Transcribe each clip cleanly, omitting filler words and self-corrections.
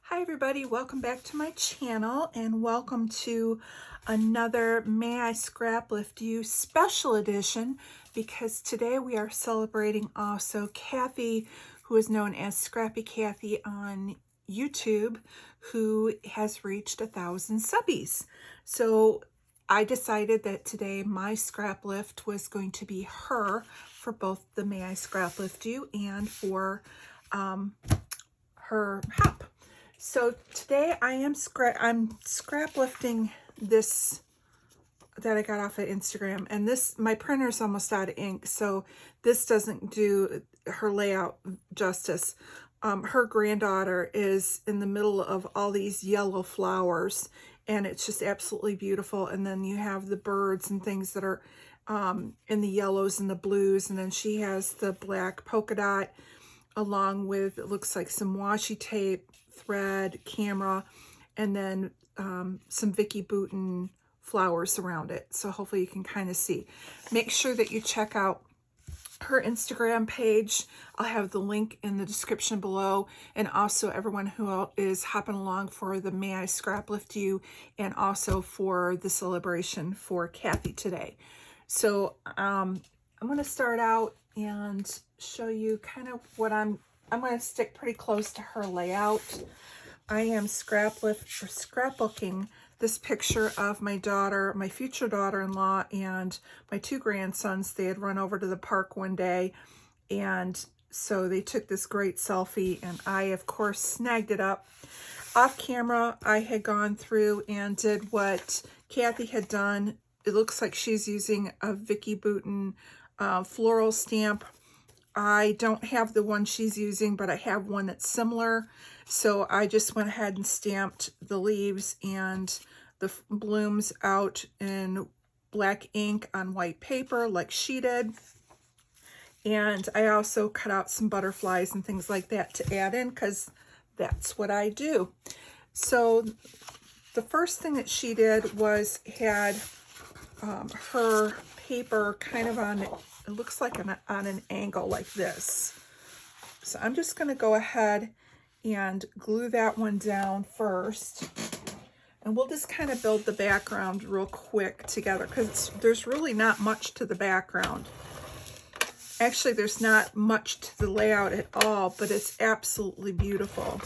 Hi everybody, welcome back to my channel and welcome to another May I Scraplift You special edition, because today we are celebrating also Kathy, who is known as Scrappy Kathy on YouTube, who has reached 1,000 subbies. So I decided that today my scrap lift was going to be her for both the May I Scraplift You and for her hop. So today I'm scrap lifting this that I got off of Instagram, and this, my printer's almost out of ink, so this doesn't do her layout justice. Her granddaughter is in the middle of all these yellow flowers, and it's just absolutely beautiful. And then you have the birds and things that are in the yellows and the blues, and then she has the black polka dot along with, it looks like some washi tape, thread, camera, and then some Vicky Bouton flowers around it. So hopefully you can kind of see. Make sure that you check out her Instagram page. I'll have the link in the description below, and also everyone who is hopping along for the May I Scraplift You and also for the celebration for Kathy today. So I'm going to start out and show you kind of what I'm going to stick pretty close to her layout. I am scrapbooking this picture of my daughter, my future daughter-in-law, and my two grandsons. They had run over to the park one day, and so they took this great selfie, and I, of course, snagged it up. Off camera, I had gone through and did what Kathy had done. It looks like she's using a Vicky Bouton floral stamp. I don't have the one she's using, but I have one that's similar. So I just went ahead and stamped the leaves and the blooms out in black ink on white paper like she did. And I also cut out some butterflies and things like that to add in, because that's what I do. So the first thing that she did was had her paper kind of on, it looks like on an angle like this. So I'm just going to go ahead and glue that one down first. And we'll just kind of build the background real quick together, because there's really not much to the background. Actually, there's not much to the layout at all, but it's absolutely beautiful.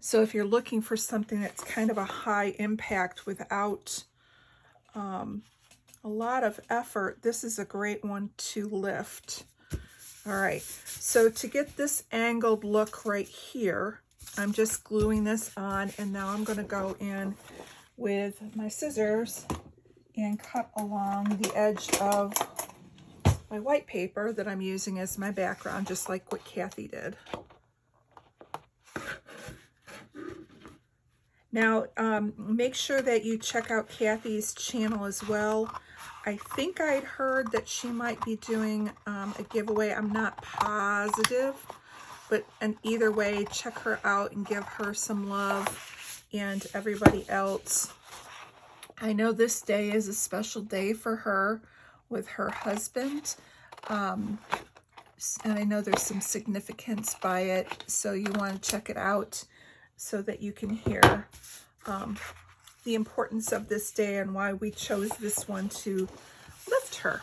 So if you're looking for something that's kind of a high impact without a lot of effort, this is a great one to lift. All right, so to get this angled look right here, I'm just gluing this on, and now I'm going to go in with my scissors and cut along the edge of my white paper that I'm using as my background, just like what Kathy did. Now, make sure that you check out Kathy's channel as well. I think I'd heard that she might be doing a giveaway. I'm not positive, but in either way, check her out and give her some love, and everybody else. I know this day is a special day for her with her husband, and I know there's some significance by it, so you want to check it out so that you can hear the importance of this day and why we chose this one to lift her.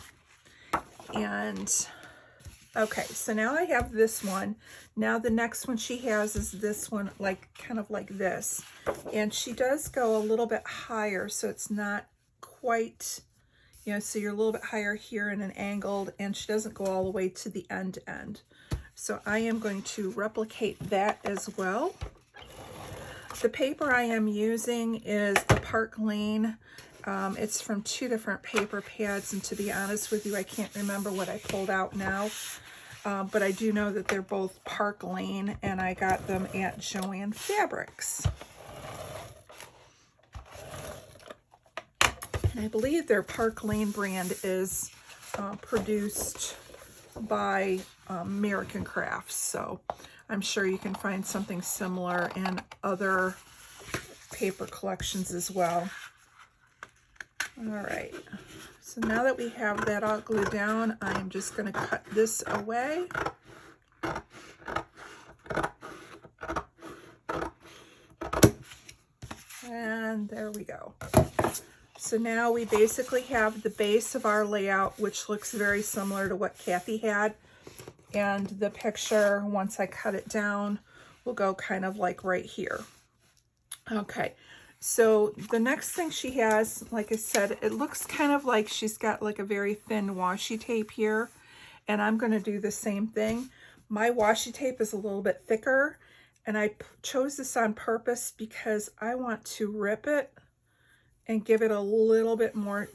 And okay, so now I have this one. Now the next one she has is this one, like kind of like this, and she does go a little bit higher, so it's not quite, you know, so you're a little bit higher here in an angled, and she doesn't go all the way to the end. So I am going to replicate that as well. The paper I am using is a Park Lane. It's from two different paper pads, and to be honest with you, I can't remember what I pulled out now. But I do know that they're both Park Lane, and I got them at Joann Fabrics. And I believe their Park Lane brand is produced by American Crafts, so I'm sure you can find something similar in other paper collections as well. All right, so now that we have that all glued down, I'm just going to cut this away. There we go. So now we basically have the base of our layout, which looks very similar to what Kathy had. And the picture, once I cut it down, will go kind of like right here. Okay, so the next thing she has, like I said, it looks kind of like she's got like a very thin washi tape here. And I'm going to do the same thing. My washi tape is a little bit thicker, and I chose this on purpose because I want to rip it and give it a little bit more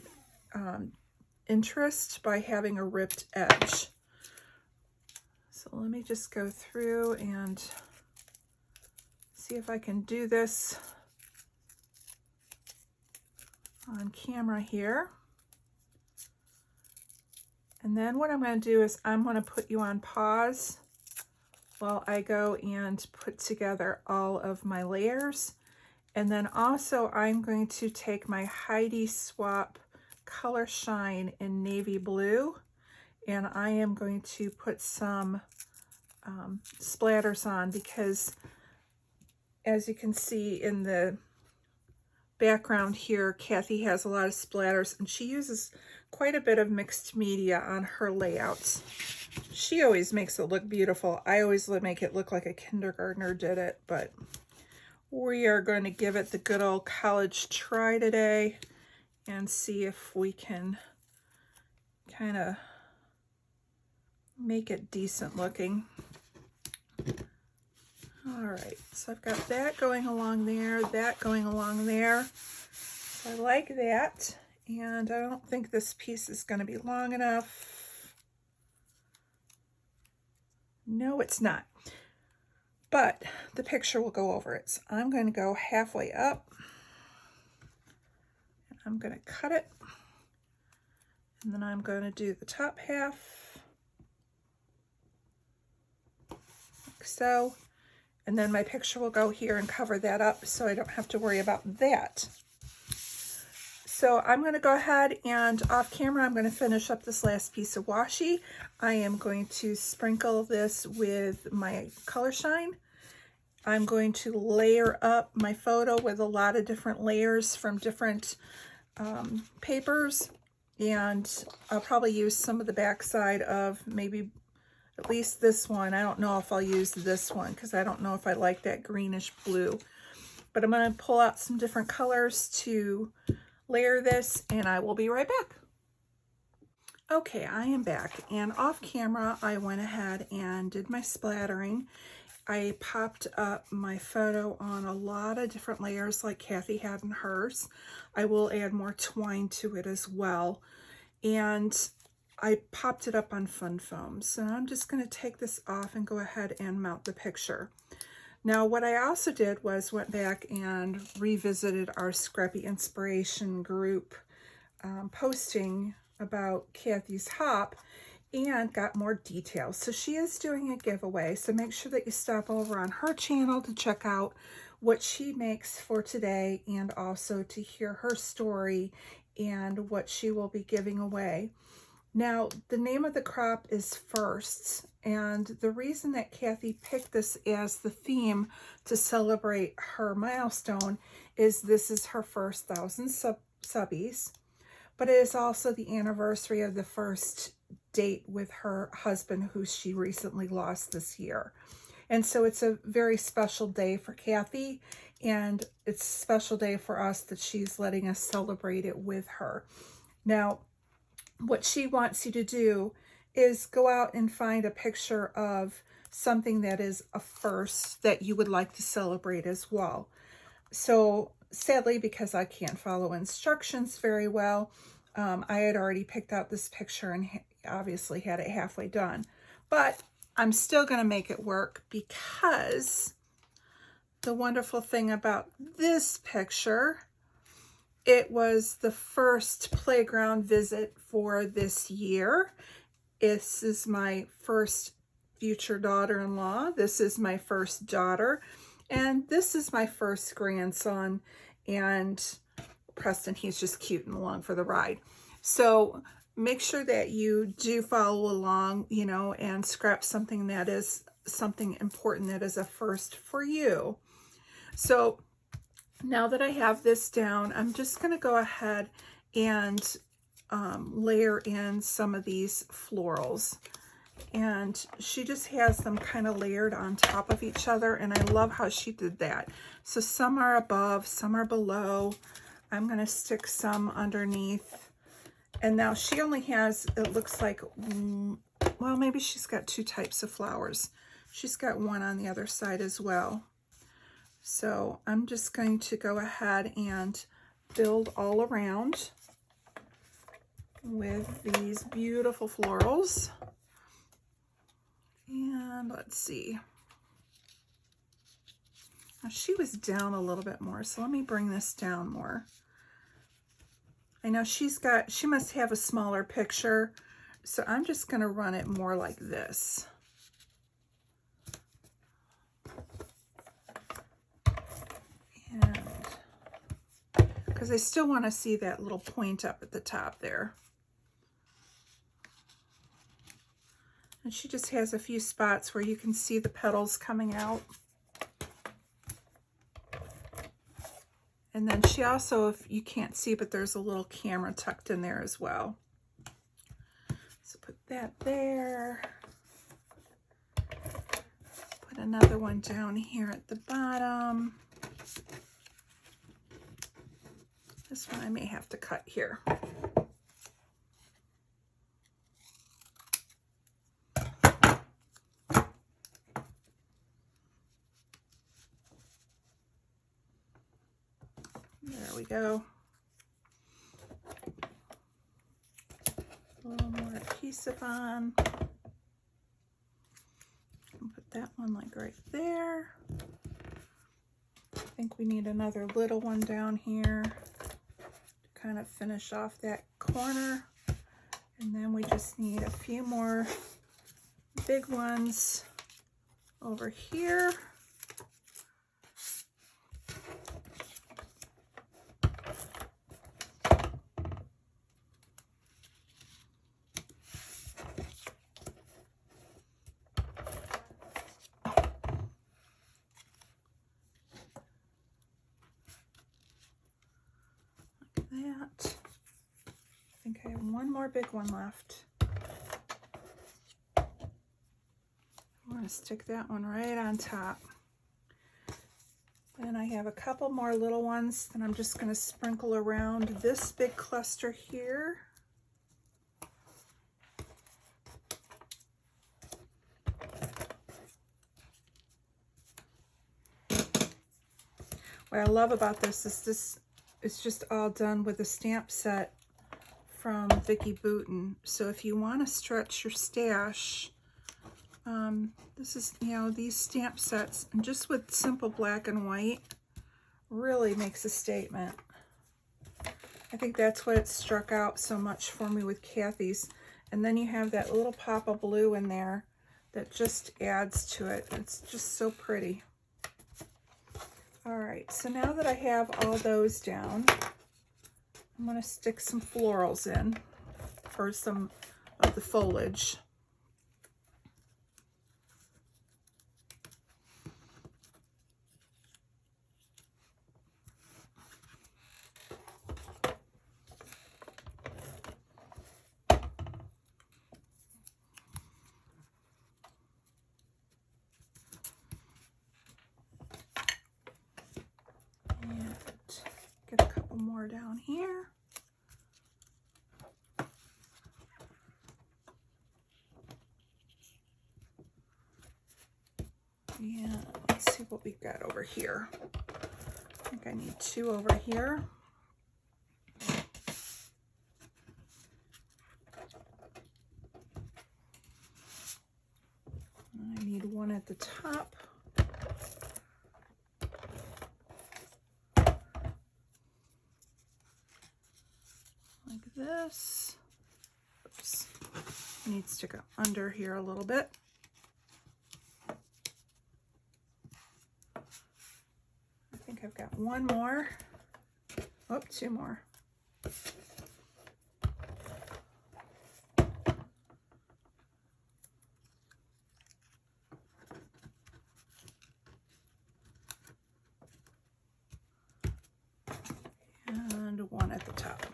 interest by having a ripped edge. So let me just go through and see if I can do this on camera here. And then what I'm going to do is I'm going to put you on pause while I go and put together all of my layers. And then also I'm going to take my Heidi Swap Color Shine in navy blue, and I am going to put some splatters on, because as you can see in the background here, Kathy has a lot of splatters, and she uses quite a bit of mixed media on her layouts. She always makes it look beautiful. I always make it look like a kindergartner did it, but we are going to give it the good old college try today and see if we can kind of make it decent looking. All right, so I've got that going along there, that going along there. So I like that, and I don't think this piece is going to be long enough. No, it's not. But the picture will go over it. So I'm going to go halfway up. I'm going to cut it. And then I'm going to do the top half. Like so. And then my picture will go here and cover that up, so I don't have to worry about that. So I'm going to go ahead and off camera, I'm going to finish up this last piece of washi. I am going to sprinkle this with my Color Shine. I'm going to layer up my photo with a lot of different layers from different papers. And I'll probably use some of the backside of maybe at least this one. I don't know if I'll use this one because I don't know if I like that greenish blue. But I'm going to pull out some different colors to layer this, and I will be right back. Okay, I am back, and off camera I went ahead and did my splattering. I popped up my photo on a lot of different layers like Kathy had in hers. I will add more twine to it as well. And I popped it up on Fun Foam. So I'm just going to take this off and go ahead and mount the picture. Now what I also did was went back and revisited our Scrappy Inspiration group posting about Kathy's hop and got more details. So she is doing a giveaway, so make sure that you stop over on her channel to check out what she makes for today, and also to hear her story and what she will be giving away. Now, the name of the crop is Firsts, and the reason that Kathy picked this as the theme to celebrate her milestone is this is her first 1,000 subbies, but it is also the anniversary of the first date with her husband, who she recently lost this year. And so it's a very special day for Kathy, and it's a special day for us that she's letting us celebrate it with her. Now, what she wants you to do is go out and find a picture of something that is a first that you would like to celebrate as well. So sadly, because I can't follow instructions very well, I had already picked out this picture and obviously had it halfway done. But I'm still going to make it work, because the wonderful thing about this picture, it was the first playground visit for this year. This is my first future daughter-in-law. This is my first daughter. And this is my first grandson. And Preston, he's just cute and along for the ride. So make sure that you do follow along, you know, and scrap something that is something important that is a first for you. So Now that I have this down, I'm just going to go ahead and layer in some of these florals. And she just has them kind of layered on top of each other, and I love how she did that. So some are above, some are below. I'm going to stick some underneath. And now she only has, it looks like, well, maybe she's got 2 types of flowers. She's got one on the other side as well. So I'm just going to go ahead and build all around with these beautiful florals. And let's see. Now she was down a little bit more, so let me bring this down more. I know she must have a smaller picture, so I'm just going to run it more like this. And because I still want to see that little point up at the top there. And she just has a few spots where you can see the petals coming out. And then she also, if you can't see, but there's a little camera tucked in there as well. So put that there. Put another one down here at the bottom. This one I may have to cut here. There we go. A little more adhesive on. And put that one like right there. I think we need another little one down here to kind of finish off that corner. And then we just need a few more big ones over here. That. I think I have one more big one left. I'm going to stick that one right on top. Then I have a couple more little ones that I'm just going to sprinkle around this big cluster here. What I love about this is it's just all done with a stamp set from Vicki Boutin. So if you want to stretch your stash, this is, you know, these stamp sets, and just with simple black and white, really makes a statement. I think that's what it struck out so much for me with Kathy's. And then you have that little pop of blue in there that just adds to it. It's just so pretty. All right, so now that I have all those down, I'm going to stick some florals in for some of the foliage. And get a couple more down here. And let's see what we've got over here. I think I need 2 over here. I need 1 at the top. Like this. Oops. Needs to go under here a little bit. I think I've got 1 more. Oh, 2 more. at the top.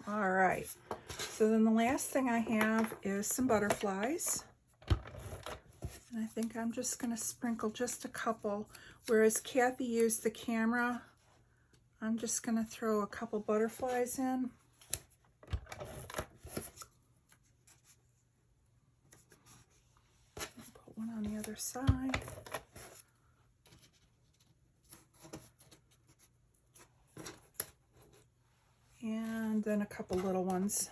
All right, so then the last thing I have is some butterflies. And I think I'm just going to sprinkle just a couple. Whereas Kathy used the camera, I'm just going to throw a couple butterflies in. Put one on the other side. And then a couple little ones.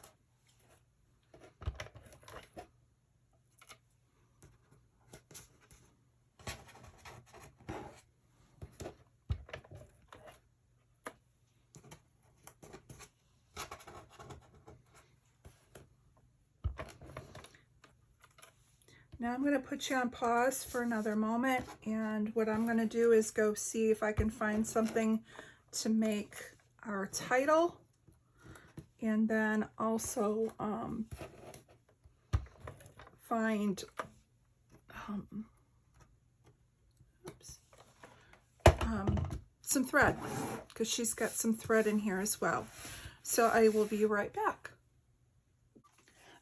Now I'm going to put you on pause for another moment, and what I'm going to do is go see if I can find something to make our title, and then also find some thread, because she's got some thread in here as well. So I will be right back.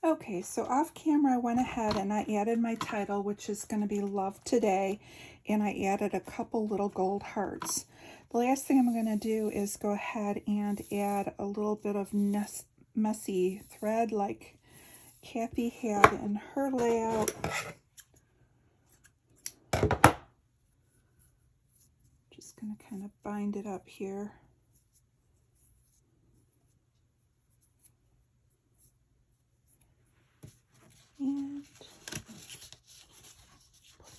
Okay, so off camera I went ahead and I added my title, which is going to be Love Today, and I added a couple little gold hearts. The last thing I'm going to do is go ahead and add a little bit of messy thread like Kathy had in her layout. Just going to kind of bind it up here. And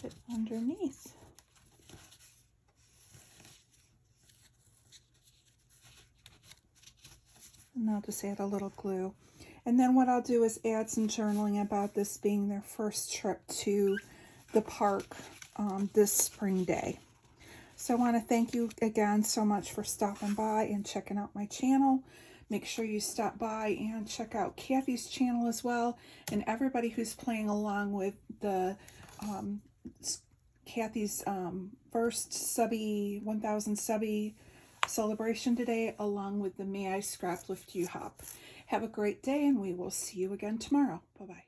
put it underneath. And I'll just add a little glue. And then what I'll do is add some journaling about this being their first trip to the park this spring day. So I want to thank you again so much for stopping by and checking out my channel. Make sure you stop by and check out Kathy's channel as well, and everybody who's playing along with the Kathy's first subby 1000 subby celebration today, along with the May I Scraplift You Hop. Have a great day, and we will see you again tomorrow. Bye-bye.